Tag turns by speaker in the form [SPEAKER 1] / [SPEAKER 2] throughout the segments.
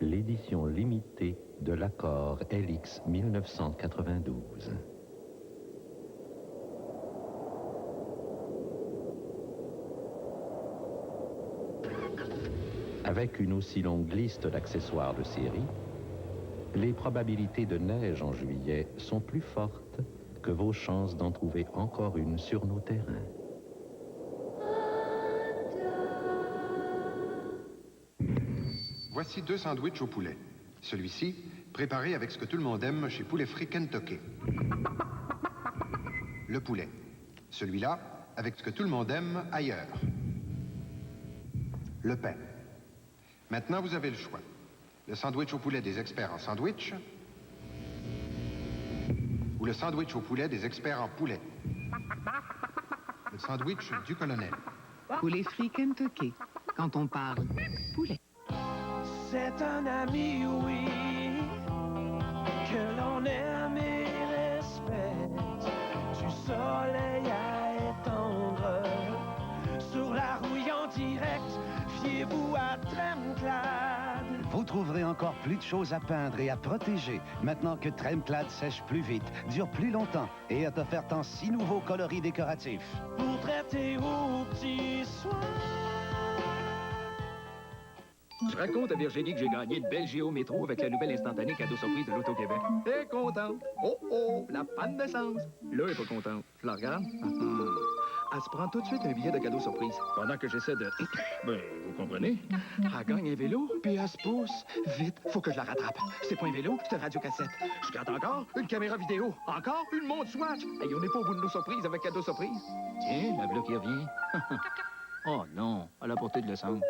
[SPEAKER 1] l'édition limitée de l'accord LX 1992. Avec une aussi longue liste d'accessoires de série, les probabilités de neige en juillet sont plus fortes que vos chances d'en trouver encore une sur nos terrains.
[SPEAKER 2] Voici 2 sandwichs au poulet. Celui-ci, préparé avec ce que tout le monde aime chez Poulet Frit Kentucky. Le poulet. Celui-là, avec ce que tout le monde aime ailleurs. Le pain. Maintenant, vous avez le choix. Le sandwich au poulet des experts en sandwich ou le sandwich au poulet des experts en poulet. Le sandwich du colonel.
[SPEAKER 3] Poulet Frit Kentucky. Quand on parle poulet.
[SPEAKER 4] C'est un ami, oui, que l'on aime et respecte. Du soleil à étendre, sur la rouille en direct, fiez-vous à Tremclad.
[SPEAKER 5] Vous trouverez encore plus de choses à peindre et à protéger, maintenant que Tremclad sèche plus vite, dure plus longtemps et est offerte en 6 nouveaux coloris décoratifs.
[SPEAKER 4] Pour traiter aux petits soins.
[SPEAKER 6] Je raconte à Virginie que j'ai gagné de belles Géo Métro avec la nouvelle instantanée cadeau surprise de l'Auto-Québec. Elle est contente. Oh, oh, la panne d'essence. Là, elle est pas contente. Je la regarde. Elle se prend tout de suite un billet de cadeau surprise. Pendant que j'essaie de... Ben, vous comprenez? Elle gagne un vélo, puis elle se pousse. Vite, faut que je la rattrape. C'est pas un vélo, c'est un radiocassette. Je gratte encore une caméra vidéo. Encore une montre Swatch. Et on n'est pas au bout de nos surprises avec cadeau surprise. Tiens, la bloc qui revient. Oh non, à la portée de l'essence.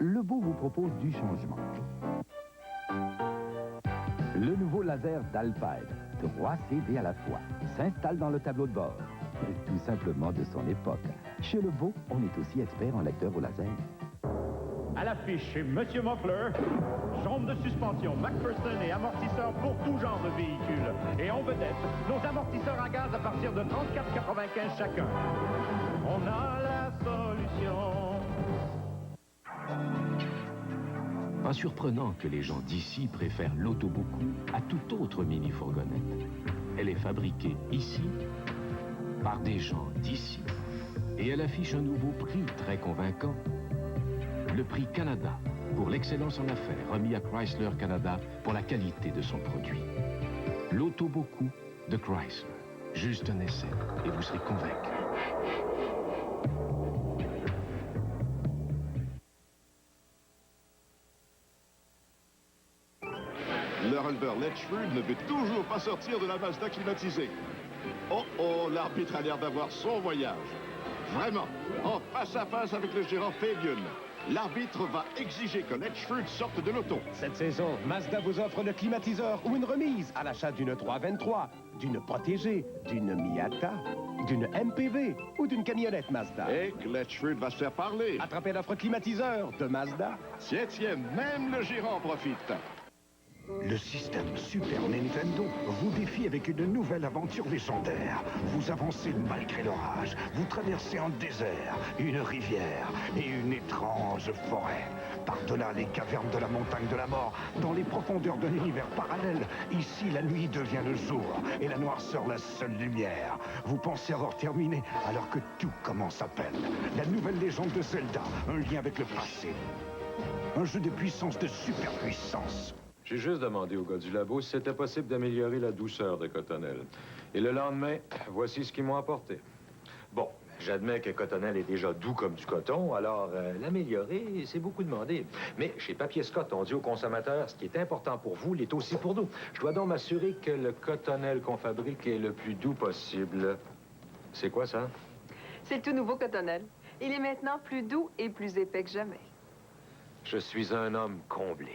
[SPEAKER 7] Lebeau vous propose du changement. Le nouveau laser d'Alpide, 3 CD à la fois, s'installe dans le tableau de bord. Tout simplement de son époque. Chez Lebeau, on est aussi expert en lecteur au laser.
[SPEAKER 8] À l'affiche chez Monsieur Moffler, jambes de suspension, McPherson et amortisseurs pour tout genre de véhicules. Et en vedette, nos amortisseurs à gaz à partir de 34,95 chacun. On a la solution.
[SPEAKER 9] Pas surprenant que les gens d'ici préfèrent l'Auto-Beaucoup à toute autre mini-fourgonnette. Elle est fabriquée ici par des gens d'ici. Et elle affiche un nouveau prix très convaincant. Le prix Canada pour l'excellence en affaires remis à Chrysler Canada pour la qualité de son produit. L'Auto-Beaucoup de Chrysler. Juste un essai et vous serez convaincu.
[SPEAKER 10] Le releveur Letchford ne veut toujours pas sortir de la Mazda climatisée. Oh oh, l'arbitre a l'air d'avoir son voyage. Vraiment, en face à face avec le gérant Fabian, l'arbitre va exiger que Letchford sorte de l'auto.
[SPEAKER 11] Cette saison, Mazda vous offre le climatiseur ou une remise à l'achat d'une 323, d'une protégée, d'une Miata, d'une MPV ou d'une camionnette Mazda.
[SPEAKER 10] Et que Letchford va se faire parler.
[SPEAKER 11] Attrapez l'offre climatiseur de Mazda.
[SPEAKER 10] Tiens, même le gérant profite.
[SPEAKER 12] Le système Super Nintendo vous défie avec une nouvelle aventure légendaire. Vous avancez malgré l'orage, vous traversez un désert, une rivière et une étrange forêt. Par-delà les cavernes de la montagne de la mort, dans les profondeurs d'un univers parallèle, ici la nuit devient le jour et la noirceur la seule lumière. Vous pensez avoir terminé alors que tout commence à peine. La nouvelle légende de Zelda, un lien avec le passé. Un jeu de puissance, de superpuissance.
[SPEAKER 13] J'ai juste demandé au gars du labo si c'était possible d'améliorer la douceur de Cottonelle. Et le lendemain, voici ce qu'ils m'ont apporté. Bon, j'admets que Cottonelle est déjà doux comme du coton, alors l'améliorer, c'est beaucoup demandé. Mais chez Papier Scott, on dit aux consommateurs, ce qui est important pour vous l'est aussi pour nous. Je dois donc m'assurer que le Cottonelle qu'on fabrique est le plus doux possible. C'est quoi ça?
[SPEAKER 14] C'est le tout nouveau Cottonelle. Il est maintenant plus doux et plus épais que jamais.
[SPEAKER 13] Je suis un homme comblé.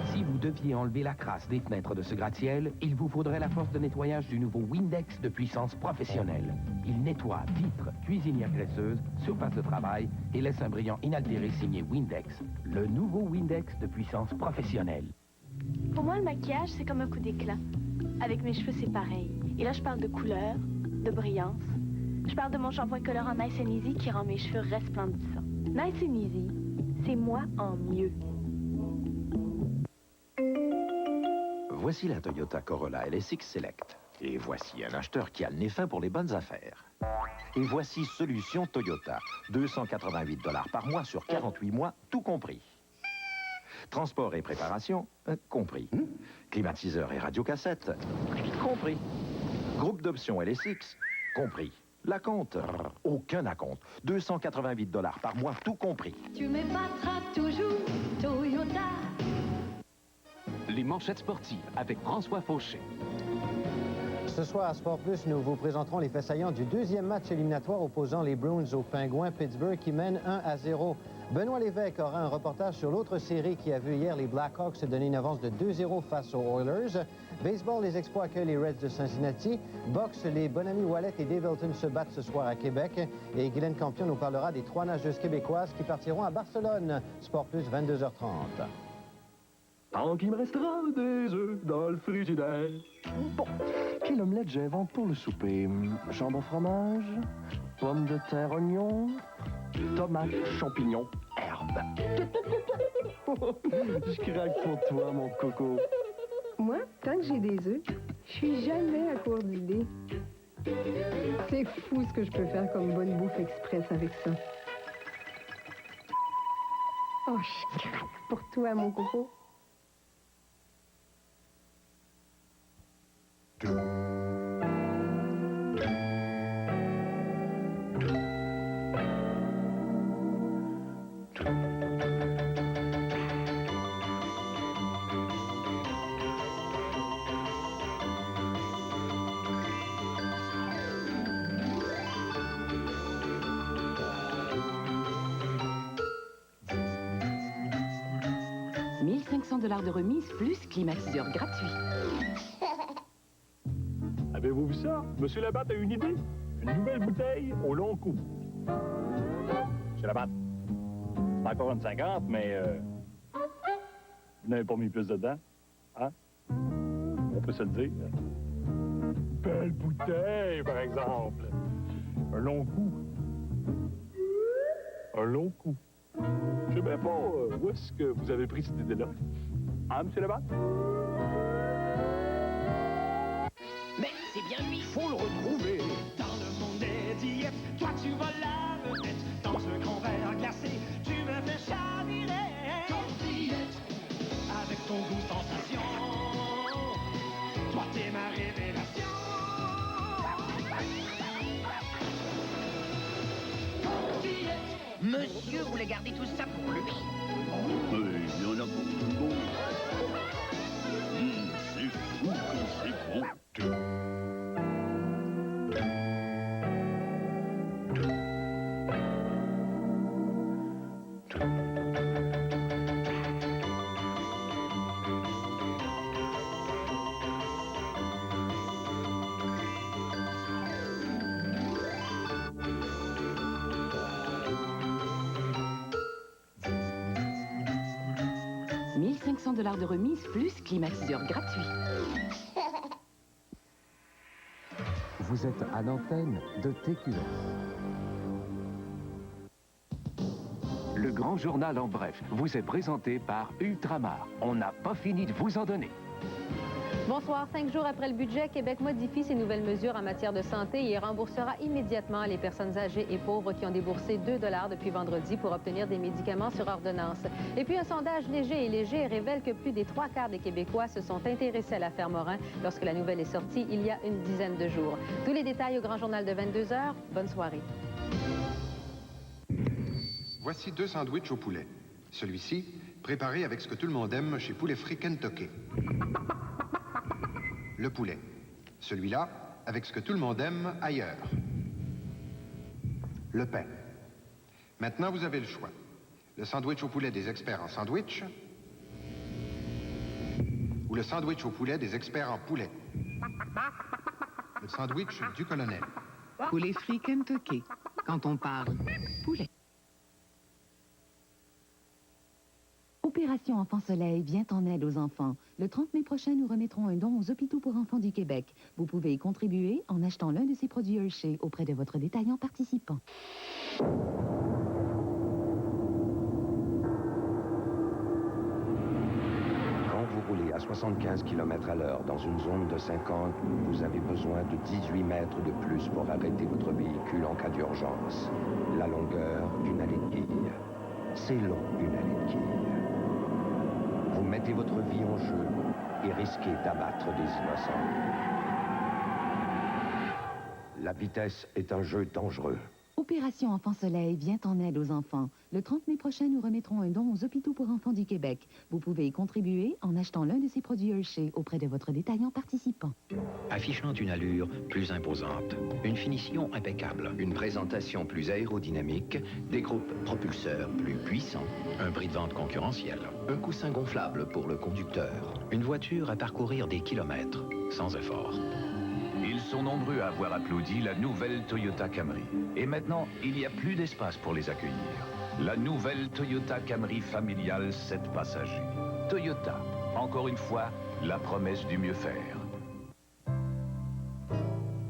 [SPEAKER 7] Si vous deviez enlever la crasse des fenêtres de ce gratte-ciel, il vous faudrait la force de nettoyage du nouveau Windex de puissance professionnelle. Il nettoie vitres, cuisinières graisseuses, surface de travail et laisse un brillant inaltéré signé Windex. Le nouveau Windex de puissance professionnelle.
[SPEAKER 15] Pour moi, le maquillage, c'est comme un coup d'éclat. Avec mes cheveux, c'est pareil. Et là, je parle de couleur, de brillance. Je parle de mon shampoing colorant Nice and Easy qui rend mes cheveux resplendissants. Nice and Easy, C'est moi en mieux.
[SPEAKER 16] Voici la Toyota Corolla LSX Select. Et voici un acheteur qui a le nez fin pour les bonnes affaires. Et voici Solution Toyota. 288 $ par mois sur 48 mois, tout compris. Transport et préparation, compris. Climatiseur et radiocassette, compris. Groupe d'options LSX, compris. La compte, aucun acompte. 288 $ par mois, tout compris.
[SPEAKER 17] Tu me battras toujours, Toyota.
[SPEAKER 9] Les manchettes sportives avec François Fauché.
[SPEAKER 18] Ce soir à Sport Plus, nous vous présenterons les faits saillants du deuxième match éliminatoire opposant les Bruins aux Pingouins Pittsburgh qui mènent 1-0. Benoît Lévesque aura un reportage sur l'autre série qui a vu hier les Blackhawks se donner une avance de 2-0 face aux Oilers. Baseball, les Expos accueillent les Reds de Cincinnati. Boxe, les Bonami Wallet et Dave Hilton se battent ce soir à Québec. Et Guylaine Campion nous parlera des 3 nageuses québécoises qui partiront à Barcelone. Sport Plus, 22h30.
[SPEAKER 19] Tant qu'il me restera des œufs dans le frigidaire. Bon, quelle omelette j'invente pour le souper? Jambon fromage, pommes de terre, oignons, tomates, champignons, herbes. Je craque pour toi, mon coco.
[SPEAKER 20] Moi, tant que j'ai des œufs, je suis jamais à court d'idées. C'est fou ce que je peux faire comme bonne bouffe express avec ça. Oh, je craque pour toi, mon coco.
[SPEAKER 21] 1500 $ de remise plus climatiseur gratuit.
[SPEAKER 8] Avez-vous vu ça? Monsieur Labatte a une idée. Une nouvelle bouteille au long cou. Monsieur Labatte, c'est pas encore une 50, mais vous n'avez pas mis plus dedans. Hein? On peut se le dire. Belle bouteille, par exemple. Un long cou. Un long cou. Je sais même pas où est-ce que vous avez pris cette idée-là. Hein, monsieur Labatte?
[SPEAKER 4] Mais c'est bien lui, faut le retrouver. Dans le monde des diètes, toi tu vas la vedette. Dans ce grand verre glacé, tu me fais chavirer. Ton diète, avec ton goût sensation, toi t'es ma révélation. Ton diète.
[SPEAKER 22] Monsieur voulait garder tout ça pour lui.
[SPEAKER 12] Il y en a beaucoup de bon. C'est fou comme c'est bon.
[SPEAKER 21] $1500 de remise plus climatiseur gratuit.
[SPEAKER 7] Vous êtes à l'antenne de TQS.
[SPEAKER 9] Le grand journal en bref vous est présenté par Ultramar. On n'a pas fini de vous en donner.
[SPEAKER 23] Bonsoir. 5 jours après le budget, Québec modifie ses nouvelles mesures en matière de santé et remboursera immédiatement les personnes âgées et pauvres qui ont déboursé 2 $ depuis vendredi pour obtenir des médicaments sur ordonnance. Et puis un sondage léger révèle que plus des 3/4 des Québécois se sont intéressés à l'affaire Morin lorsque la nouvelle est sortie il y a une dizaine de jours. Tous les détails au Grand Journal de 22h. Bonne soirée.
[SPEAKER 2] Voici 2 sandwichs au poulet. Celui-ci, préparé avec ce que tout le monde aime chez Poulet Frit Kentucky. Le poulet. Celui-là, avec ce que tout le monde aime ailleurs. Le pain. Maintenant, vous avez le choix. Le sandwich au poulet des experts en sandwich ou le sandwich au poulet des experts en poulet. Le sandwich du colonel.
[SPEAKER 3] Poulet frit Kentucky. Quand on parle poulet.
[SPEAKER 24] Opération Enfant Soleil vient en aide aux enfants. Le 30 mai prochain, nous remettrons un don aux hôpitaux pour enfants du Québec. Vous pouvez y contribuer en achetant l'un de ces produits Hershey auprès de votre détaillant participant.
[SPEAKER 16] à 75 km à l'heure dans une zone de 50, vous avez besoin de 18 mètres de plus pour arrêter votre véhicule en cas d'urgence. La longueur d'une allée de quille. C'est long, une allée de quille. Vous mettez votre vie en jeu et risquez d'abattre des innocents. La vitesse est un jeu dangereux.
[SPEAKER 24] Opération Enfant Soleil vient en aide aux enfants. Le 30 mai prochain, nous remettrons un don aux hôpitaux pour enfants du Québec. Vous pouvez y contribuer en achetant l'un de ces produits Hershey auprès de votre détaillant participant.
[SPEAKER 1] Affichant une allure plus imposante, une finition impeccable, une présentation plus aérodynamique, des groupes propulseurs plus puissants, un prix de vente concurrentiel, un coussin gonflable pour le conducteur, une voiture à parcourir des kilomètres sans effort.
[SPEAKER 9] Ils sont nombreux à avoir applaudi la nouvelle Toyota Camry. Et maintenant, il n'y a plus d'espace pour les accueillir. La nouvelle Toyota Camry familiale 7 passagers. Toyota, encore une fois, la promesse du mieux faire.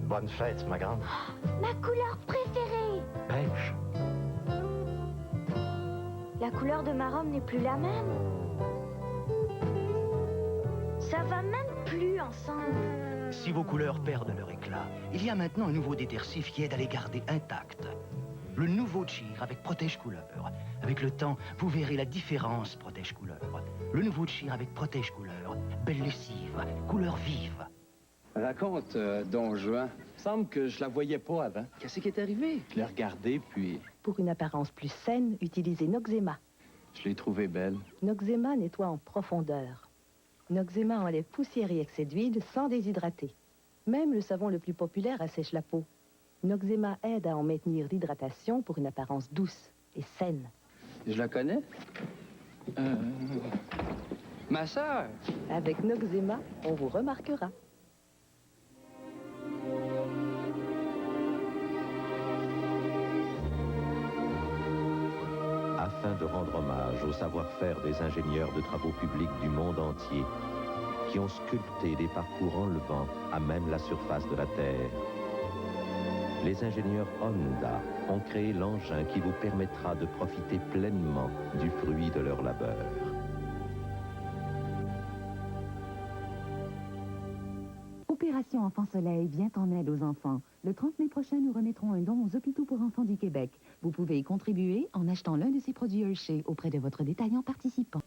[SPEAKER 5] Bonne fête, ma grande.
[SPEAKER 6] Ma couleur préférée!
[SPEAKER 5] Pêche.
[SPEAKER 6] La couleur de ma robe n'est plus la même. Ça va même plus ensemble.
[SPEAKER 5] Si vos couleurs perdent leur éclat, il y a maintenant un nouveau détercif qui aide à les garder intactes. Le nouveau Cheer avec Protège Couleur. Avec le temps, vous verrez la différence Protège Couleur. Le nouveau Cheer avec Protège Couleur. Belle lessive, couleur vive.
[SPEAKER 11] Raconte, Don Juan. Semble que je la voyais pas avant. Qu'est-ce qui est arrivé? Je l'ai regardée, puis...
[SPEAKER 25] Pour une apparence plus saine, utilisez Noxzema.
[SPEAKER 11] Je l'ai trouvée belle.
[SPEAKER 25] Noxzema nettoie en profondeur. Noxzema enlève poussière et excès d'huile sans déshydrater. Même le savon le plus populaire assèche la peau. Noxzema aide à en maintenir l'hydratation pour une apparence douce et saine.
[SPEAKER 11] Je la connais? Ma sœur!
[SPEAKER 25] Avec Noxzema, on vous remarquera.
[SPEAKER 16] Afin de rendre hommage au savoir-faire des ingénieurs de travaux publics du monde entier qui ont sculpté des parcours enlevants à même la surface de la Terre, les ingénieurs Honda ont créé l'engin qui vous permettra de profiter pleinement du fruit de leur labeur.
[SPEAKER 24] Opération Enfant Soleil vient en aide aux enfants. Le 30 mai prochain, nous remettrons un don aux hôpitaux pour enfants du Québec. Vous pouvez y contribuer en achetant l'un de ces produits Hershey auprès de votre détaillant participant.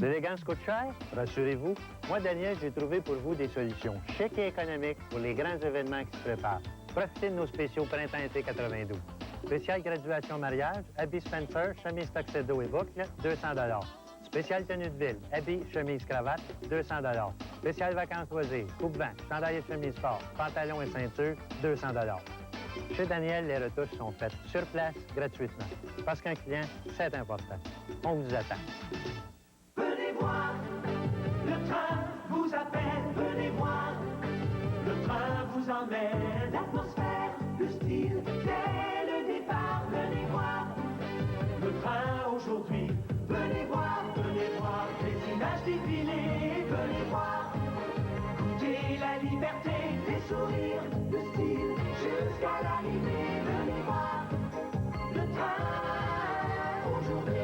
[SPEAKER 26] L'élégance coûte cher? Rassurez-vous, moi, Daniel, j'ai trouvé pour vous des solutions chic et économiques pour les grands événements qui se préparent. Profitez de nos spéciaux Printemps-été 92. Spécial graduation mariage, habits Spencer, chemise tuxedo et boucle, 200 $. Spécial tenue de ville, habits, chemise, cravate, 200 $. Spécial vacances loisirs, coupe-vent, chandail et chemise sport, pantalon et ceinture, 200 $. Chez Daniel, les retouches sont faites sur place, gratuitement. Parce qu'un client, c'est important. On vous attend.
[SPEAKER 4] Venez voir, le train vous appelle, venez voir. Le train vous emmène, l'atmosphère, le style, dès le départ, venez voir. Le train aujourd'hui, venez voir les images défilées, venez voir. Goûtez la liberté, les sourires, le style, jusqu'à l'arrivée, venez voir. Le train aujourd'hui.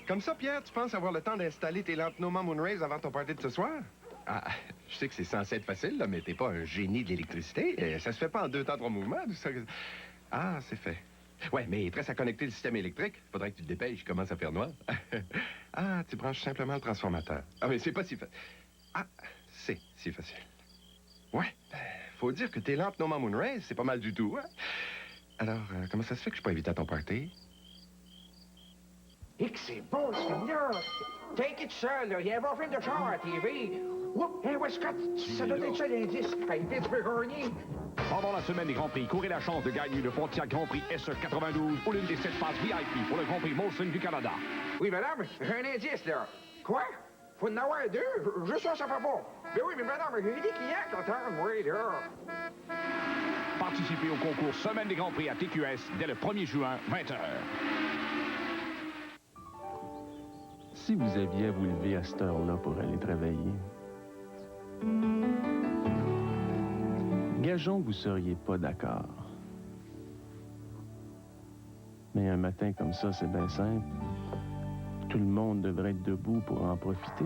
[SPEAKER 27] Comme ça, Pierre, tu penses avoir le temps d'installer tes lampes Noma Moonrays avant ton party de ce soir? Ah, je sais que c'est censé être facile, là, mais t'es pas un génie de l'électricité. Ça se fait pas en 2 temps, 3 mouvements. Tout ça... Ah, c'est fait. Ouais, mais il te reste à connecter le système électrique. Faudrait que tu te dépêches, il commence à faire noir. Ah, tu branches simplement le transformateur. Ah, mais c'est pas si facile. Ah, c'est si facile. Ouais, faut dire que tes lampes Noma Moonrays, c'est pas mal du tout, hein? Alors, comment ça se fait que je suis pas invité à ton party?
[SPEAKER 28] Et que c'est beau, ce film-là! Take it seul, là. Il y a un bon film de genre à TV. Oups, hey, Westcott, ça doit être ça l'indice. Hey, Pittsburgh Ernie.
[SPEAKER 29] Pendant la semaine des Grands Prix, courez la chance de gagner le Pontiac Grand Prix SE 92 ou l'une des 7 passes VIP pour le Grand Prix Molson du Canada.
[SPEAKER 28] Oui, madame, j'ai un indice, là. Quoi? Faut en avoir 2? Juste ça fait pas. Ben oui, mais madame, j'ai des clients qui attendent, oui, là.
[SPEAKER 29] Participez au concours Semaine des Grands Prix à TQS dès le 1er juin, 20h.
[SPEAKER 19] Si vous aviez à vous lever à cette heure-là pour aller travailler, gageons que vous seriez pas d'accord. Mais un matin comme ça, c'est bien simple. Tout le monde devrait être debout pour en profiter.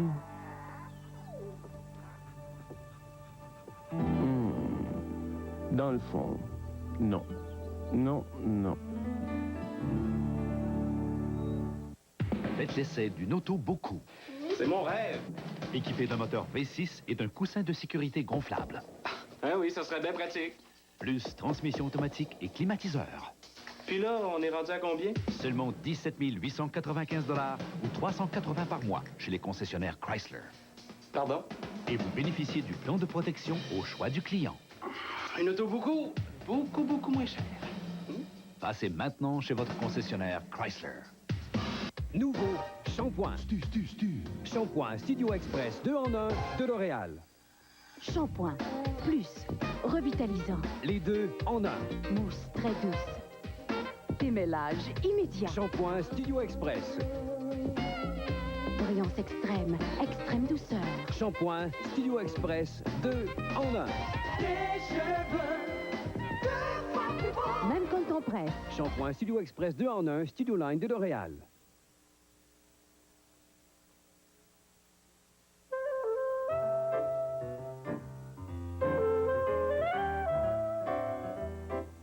[SPEAKER 19] Dans le fond, non. Non, non.
[SPEAKER 8] Faites l'essai d'une auto beaucoup.
[SPEAKER 29] C'est mon rêve.
[SPEAKER 8] Équipée d'un moteur V6 et d'un coussin de sécurité gonflable.
[SPEAKER 29] Ah oui, ça serait bien pratique.
[SPEAKER 8] Plus transmission automatique et climatiseur.
[SPEAKER 29] Puis là, on est rendu à combien?
[SPEAKER 8] Seulement 17 895 ou 380 par mois chez les concessionnaires Chrysler.
[SPEAKER 29] Pardon?
[SPEAKER 8] Et vous bénéficiez du plan de protection au choix du client.
[SPEAKER 29] Une auto beaucoup moins chère.
[SPEAKER 8] Passez maintenant chez votre concessionnaire Chrysler.
[SPEAKER 10] Nouveau shampoing. Shampoing Studio Express 2 en 1 de L'Oréal.
[SPEAKER 24] Shampoing plus revitalisant.
[SPEAKER 10] Les deux en un.
[SPEAKER 24] Mousse très douce. Démêlage immédiat.
[SPEAKER 10] Shampoing Studio Express.
[SPEAKER 24] Brillance extrême, extrême douceur.
[SPEAKER 10] Shampoing Studio Express 2 en 1.
[SPEAKER 24] Des cheveux 2 fois plus beaux. Même quand on presse.
[SPEAKER 10] Shampoing Studio Express 2 en 1, Studio Line de L'Oréal.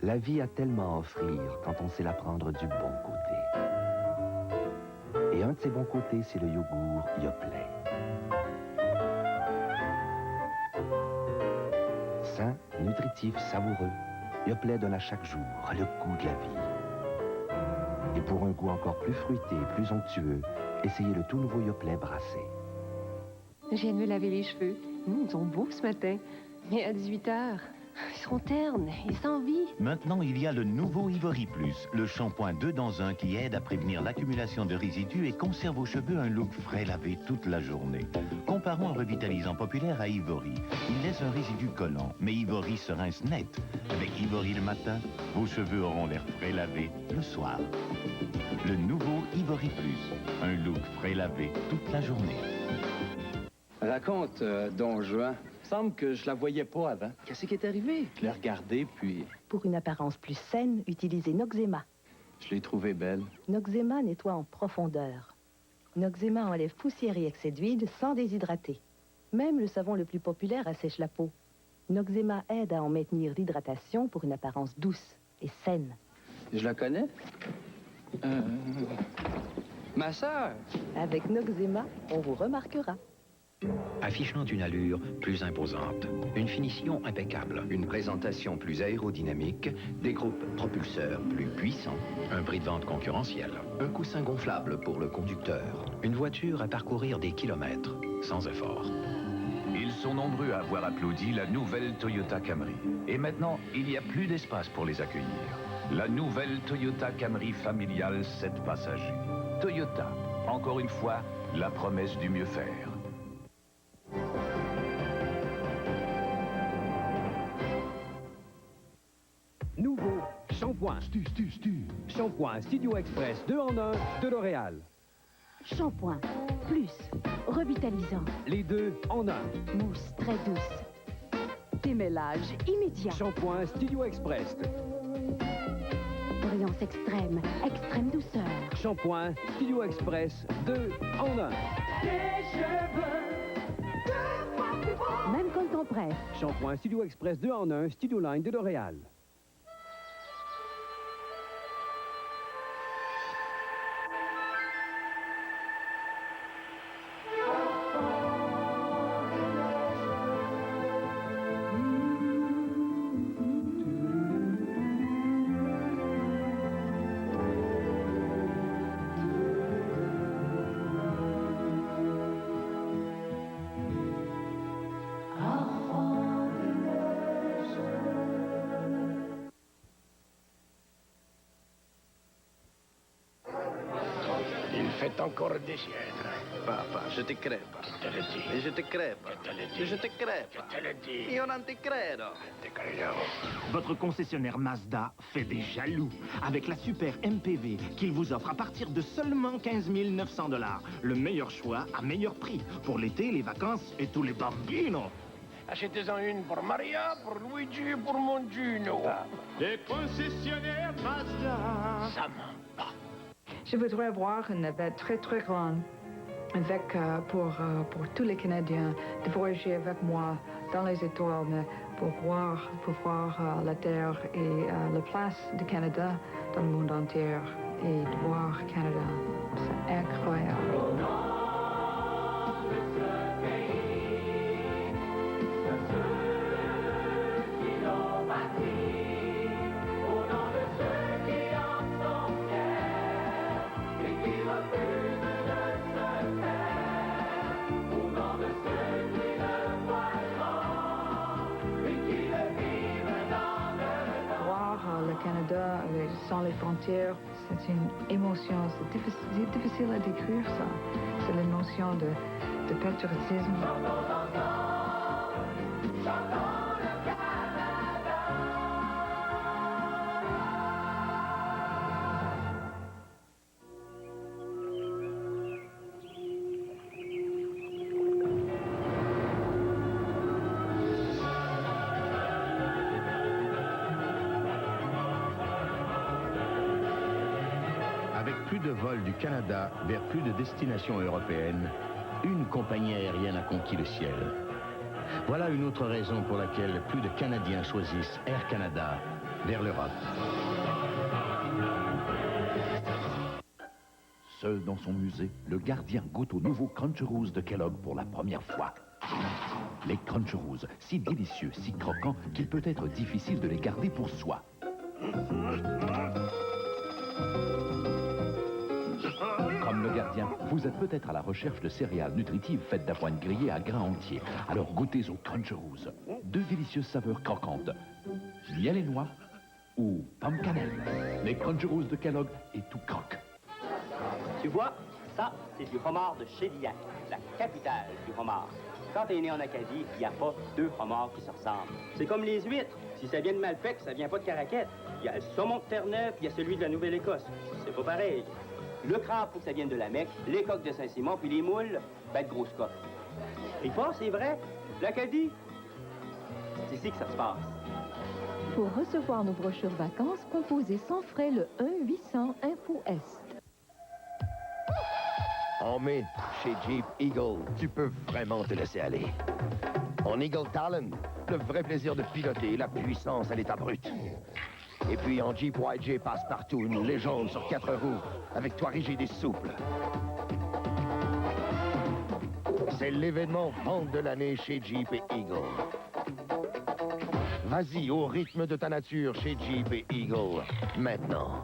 [SPEAKER 16] La vie a tellement à offrir quand on sait la prendre du bon côté. Et un de ces bons côtés, c'est le yogourt Yoplait. Sain, nutritif, savoureux, Yoplait donne à chaque jour le goût de la vie. Et pour un goût encore plus fruité et plus onctueux, essayez le tout nouveau Yoplait brassé.
[SPEAKER 21] Je viens de me laver les cheveux. Ils sont beaux ce matin. Mais à 18 h, ils seront ternes et sans vie.
[SPEAKER 13] Maintenant, il y a le nouveau Ivory Plus, le shampoing 2 dans 1 qui aide à prévenir l'accumulation de résidus et conserve aux cheveux un look frais lavé toute la journée. Comparons un revitalisant populaire à Ivory. Il laisse un résidu collant, mais Ivory se rince net. Avec Ivory le matin, vos cheveux auront l'air frais lavé le soir. Le nouveau Ivory Plus, un look frais lavé toute la journée.
[SPEAKER 11] Raconte, Don Juan. Semble que je la voyais pas avant. Qu'est-ce qui est arrivé? Je l'ai regardée, puis...
[SPEAKER 25] Pour une apparence plus saine, utilisez Noxzema.
[SPEAKER 11] Je l'ai trouvée belle.
[SPEAKER 25] Noxzema nettoie en profondeur. Noxzema enlève poussière et excès d'huile sans déshydrater. Même le savon le plus populaire assèche la peau. Noxzema aide à en maintenir l'hydratation pour une apparence douce et saine.
[SPEAKER 11] Je la connais? Ma sœur!
[SPEAKER 25] Avec Noxzema, on vous remarquera.
[SPEAKER 1] Affichant une allure plus imposante, une finition impeccable, une présentation plus aérodynamique, des groupes propulseurs plus puissants, un prix de vente concurrentiel, un coussin gonflable pour le conducteur, une voiture à parcourir des kilomètres sans effort.
[SPEAKER 9] Ils sont nombreux à avoir applaudi la nouvelle Toyota Camry. Et maintenant, il n'y a plus d'espace pour les accueillir. La nouvelle Toyota Camry familiale 7 passagers. Toyota, encore une fois, la promesse du mieux faire.
[SPEAKER 10] Nouveau shampoing. Shampoing Studio Express 2 en 1 de L'Oréal.
[SPEAKER 24] Shampoing plus revitalisant.
[SPEAKER 10] Les deux en un.
[SPEAKER 24] Mousse très douce. Démêlage immédiat.
[SPEAKER 10] Shampoing Studio Express.
[SPEAKER 24] Brillance extrême, extrême douceur.
[SPEAKER 10] Shampoing Studio Express 2 en 1.
[SPEAKER 24] Des cheveux 2 fois plus beaux. Même quand on presse.
[SPEAKER 10] Shampoing Studio Express 2 en 1, Studio Line de L'Oréal.
[SPEAKER 28] Faites encore des sièges.
[SPEAKER 14] Papa, je te crée pas.
[SPEAKER 28] Je te le dis.
[SPEAKER 14] Je te crée pas.
[SPEAKER 28] Je te le dis.
[SPEAKER 14] Je te crée pas.
[SPEAKER 28] Je te le dis.
[SPEAKER 14] Io non te credo.
[SPEAKER 28] Te credo.
[SPEAKER 15] Votre concessionnaire Mazda fait des jaloux avec la super MPV qu'il vous offre à partir de seulement 15 900 $. Le meilleur choix à meilleur prix pour l'été, les vacances et tous les bambinos.
[SPEAKER 14] Achetez-en une pour Maria, pour Luigi et pour mon Gino.
[SPEAKER 2] Les concessionnaires Mazda.
[SPEAKER 14] Sam.
[SPEAKER 3] Je voudrais avoir une navette très très grande avec, pour tous les Canadiens de voyager avec moi dans les étoiles, mais pour voir la Terre et la place du Canada dans le monde entier et de voir Canada. C'est incroyable. Canada, sans les frontières, c'est une émotion, c'est difficile à décrire ça. C'est l'émotion de patriotisme.
[SPEAKER 13] Avec plus de vols du Canada vers plus de destinations européennes, une compagnie aérienne a conquis le ciel. Voilà une autre raison pour laquelle plus de Canadiens choisissent Air Canada vers l'Europe.
[SPEAKER 8] Seul dans son musée, le gardien goûte aux nouveaux Cruncheroos de Kellogg pour la première fois. Les Cruncheroos, si délicieux, si croquants, qu'il peut être difficile de les garder pour soi. Comme le gardien, vous êtes peut-être à la recherche de céréales nutritives faites d'avoine grillée à grains entiers. Alors goûtez aux Cruncheroos. Deux délicieuses saveurs croquantes. Miel et noix ou pomme cannelle. Les Cruncheroos de Kellogg et tout croque.
[SPEAKER 7] Tu vois, ça, c'est du homard de Chedillac, la capitale du homard. Quand t'es né en Acadie, il n'y a pas deux homards qui se ressemblent. C'est comme les huîtres. Si ça vient de Malpec, ça vient pas de Caraquette. Il y a le saumon de Terre-Neuve, il y a celui de la Nouvelle-Écosse. C'est pas pareil. Le crabe, faut que ça vienne de la Mecque, les coques de Saint-Simon, puis les moules, ben de grosses coques. Et pas, c'est vrai, l'Acadie, c'est ici que ça se passe.
[SPEAKER 24] Pour recevoir nos brochures vacances, composez sans frais le 1-800-INFO-S.
[SPEAKER 12] En mai, chez Jeep Eagle, tu peux vraiment te laisser aller. En Eagle Talon, le vrai plaisir de piloter, la puissance à l'état brut. Et puis en Jeep YJ Passe-Partout, une légende sur 4 roues, avec toit rigide et souple. C'est l'événement vente de l'année chez Jeep et Eagle. Vas-y au rythme de ta nature chez Jeep et Eagle, maintenant.